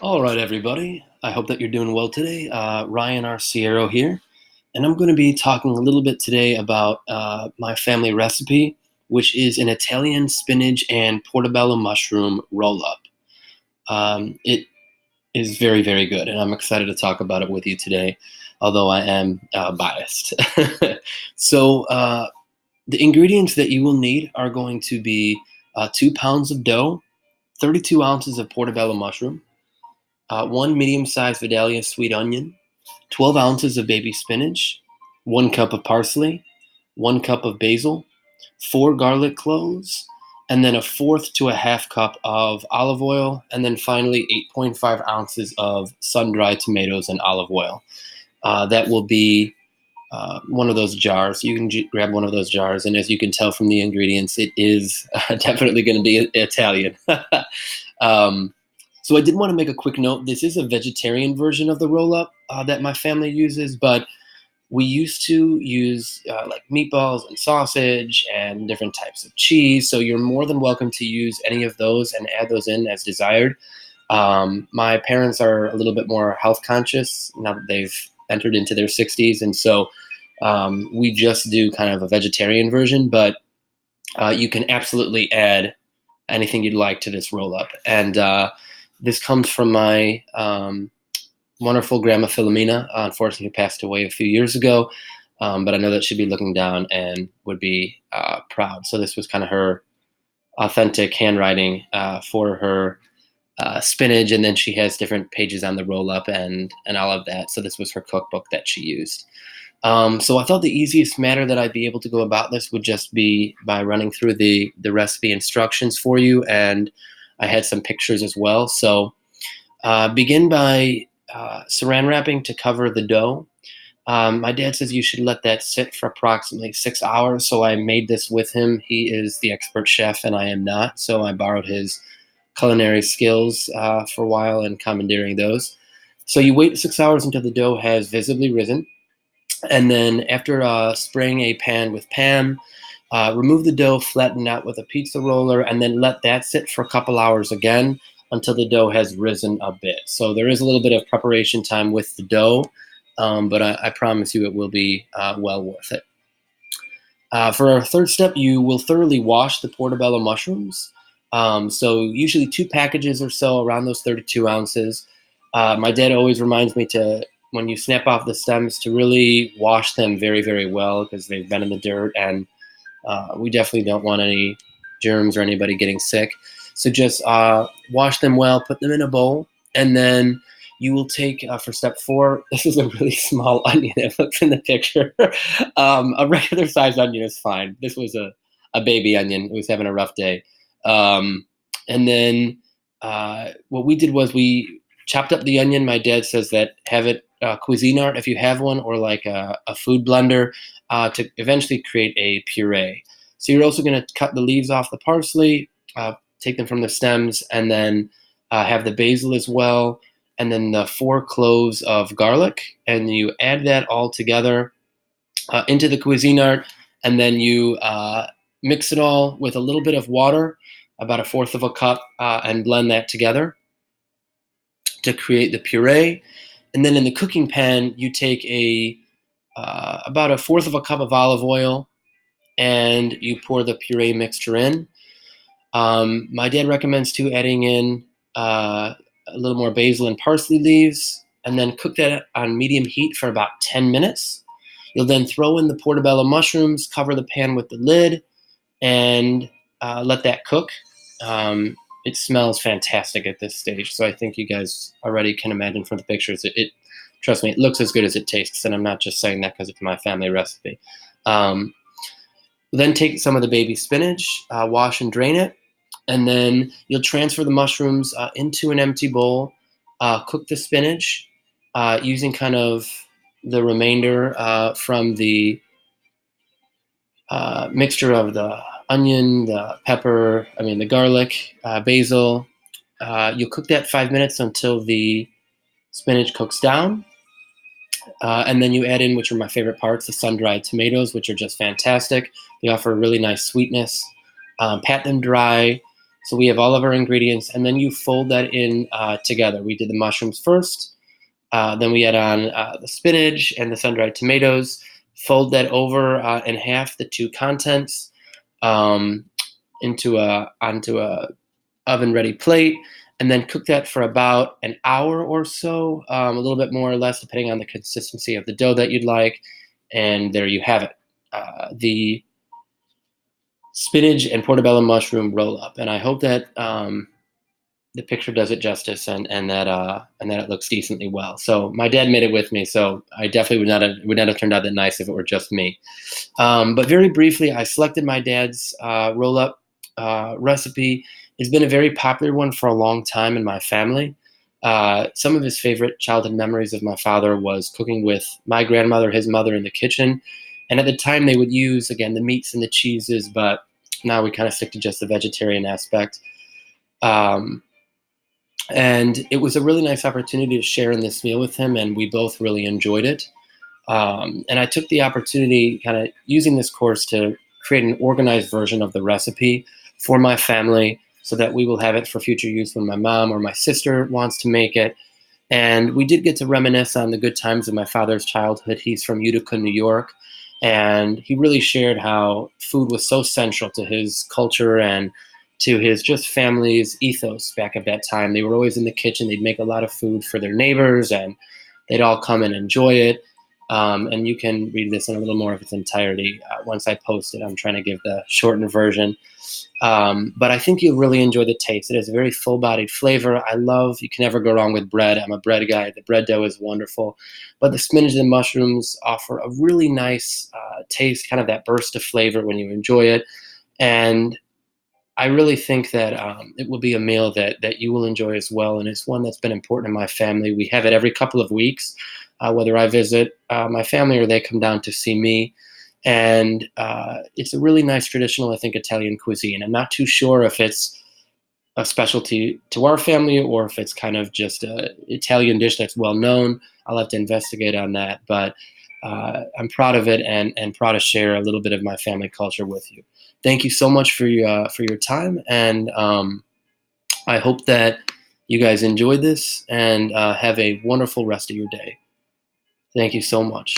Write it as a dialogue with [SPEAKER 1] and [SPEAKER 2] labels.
[SPEAKER 1] All right, everybody. I hope that you're doing well today. Ryan Arciero here, and I'm going to be talking a little bit today about my family recipe, which is an Italian spinach and portobello mushroom roll up. It is very, very good, and I'm excited to talk about it with you today, although I am biased. So, the ingredients that you will need are going to be 2 pounds of dough, 32 ounces of portobello mushroom, one medium-sized Vidalia sweet onion, 12 ounces of baby spinach, 1 cup of parsley, 1 cup of basil, 4 garlic cloves, and then a fourth to a half cup of olive oil, and then finally 8.5 ounces of sun-dried tomatoes and olive oil. That will be one of those jars. You can grab one of those jars, and as you can tell from the ingredients, it is definitely going to be Italian. um, so I did want to make a quick note. This is a vegetarian version of the roll-up that my family uses, but we used to use like meatballs and sausage and different types of cheese. So you're more than welcome to use any of those and add those in as desired. My parents are a little bit more health conscious now that they've entered into their 60s, and so we just do kind of a vegetarian version, but you can absolutely add anything you'd like to this roll up. And this comes from my wonderful grandma Philomena. Unfortunately, who passed away a few years ago, but I know that she'd be looking down and would be proud. So this was kind of her authentic handwriting for her spinach, and then she has different pages on the roll up and all of that. So this was her cookbook that she used. So I thought the easiest manner that I'd be able to go about this would just be by running through the recipe instructions for you, and I had some pictures as well. So begin by saran wrapping to cover the dough. My dad says you should let that sit for approximately 6 hours, so I made this with him. He is the expert chef, and I am not, so I borrowed his culinary skills for a while and commandeering those. So you wait 6 hours until the dough has visibly risen. And then after spraying a pan with Pam, remove the dough, flatten out with a pizza roller, and then let that sit for a couple hours again until the dough has risen a bit. So there is a little bit of preparation time with the dough, but I promise you it will be well worth it. For our third step, you will thoroughly wash the portobello mushrooms. So usually 2 packages or so, around those 32 ounces. My dad always reminds me to, when you snap off the stems, to really wash them very, very well because they've been in the dirt, and we definitely don't want any germs or anybody getting sick. So just wash them well, put them in a bowl, and then you will take, for step 4, this is a really small onion. It looks in the picture. A regular sized onion is fine. This was a baby onion. It was having a rough day. And then what we did was we chopped up the onion. My dad says that have it Cuisinart if you have one, or like a food blender, to eventually create a puree. So you're also going to cut the leaves off the parsley, take them from the stems, and then have the basil as well, and then the 4 cloves of garlic, and you add that all together into the Cuisinart, and then you mix it all with a little bit of water, about a fourth of a cup, and blend that together to create the puree. And then in the cooking pan, you take about a fourth of a cup of olive oil, and you pour the puree mixture in. My dad recommends too adding in a little more basil and parsley leaves, and then cook that on medium heat for about 10 minutes. You'll then throw in the portobello mushrooms, cover the pan with the lid, and let that cook. It smells fantastic at this stage, so I think you guys already can imagine from the pictures. Trust me, it looks as good as it tastes, and I'm not just saying that because it's my family recipe. Then take some of the baby spinach, wash and drain it, and then you'll transfer the mushrooms into an empty bowl. Cook the spinach using kind of the remainder from the mixture of the onion, the pepper, the garlic, basil. You'll cook that 5 minutes until the spinach cooks down. And then you add in, which are my favorite parts, the sun-dried tomatoes, which are just fantastic. They offer a really nice sweetness. Pat them dry, So we have all of our ingredients, and then you fold that in together. We did the mushrooms first, then we add on the spinach and the sun-dried tomatoes. Fold that over in half, the two contents, um, into a onto a oven-ready plate, and then cook that for about an hour or so, a little bit more or less, depending on the consistency of the dough that you'd like. And there you have it, the spinach and portobello mushroom roll up. And I hope that the picture does it justice, and that it looks decently well. So my dad made it with me, so I definitely would not have turned out that nice if it were just me. But very briefly, I selected my dad's roll up recipe. It's been a very popular one for a long time in my family. Some of his favorite childhood memories of my father was cooking with my grandmother, his mother, in the kitchen. And at the time, they would use, again, the meats and the cheeses, but now we kind of stick to just the vegetarian aspect. Um, and it was a really nice opportunity to share in this meal with him, and we both really enjoyed it. And I took the opportunity, kind of using this course, to create an organized version of the recipe for my family so that we will have it for future use when my mom or my sister wants to make it. And we did get to reminisce on the good times of my father's childhood. He's from Utica, New York, and he really shared how food was so central to his culture and to his just family's ethos back at that time. They were always in the kitchen. They'd make a lot of food for their neighbors, and they'd all come and enjoy it. And you can read this in a little more of its entirety once I post it. I'm trying to give the shortened version. But I think you'll really enjoy the taste. It has a very full-bodied flavor. You can never go wrong with bread. I'm a bread guy. The bread dough is wonderful. But the spinach and mushrooms offer a really nice taste, kind of that burst of flavor when you enjoy it. And I really think that it will be a meal that you will enjoy as well, and it's one that's been important in my family. We have it every couple of weeks, whether I visit my family or they come down to see me. And it's a really nice traditional, I think, Italian cuisine. I'm not too sure if it's a specialty to our family or if it's kind of just a Italian dish that's well known. I'll have to investigate on that, but I'm proud of it, and proud to share a little bit of my family culture with you. Thank you so much for your time, and I hope that you guys enjoyed this and have a wonderful rest of your day. Thank you so much.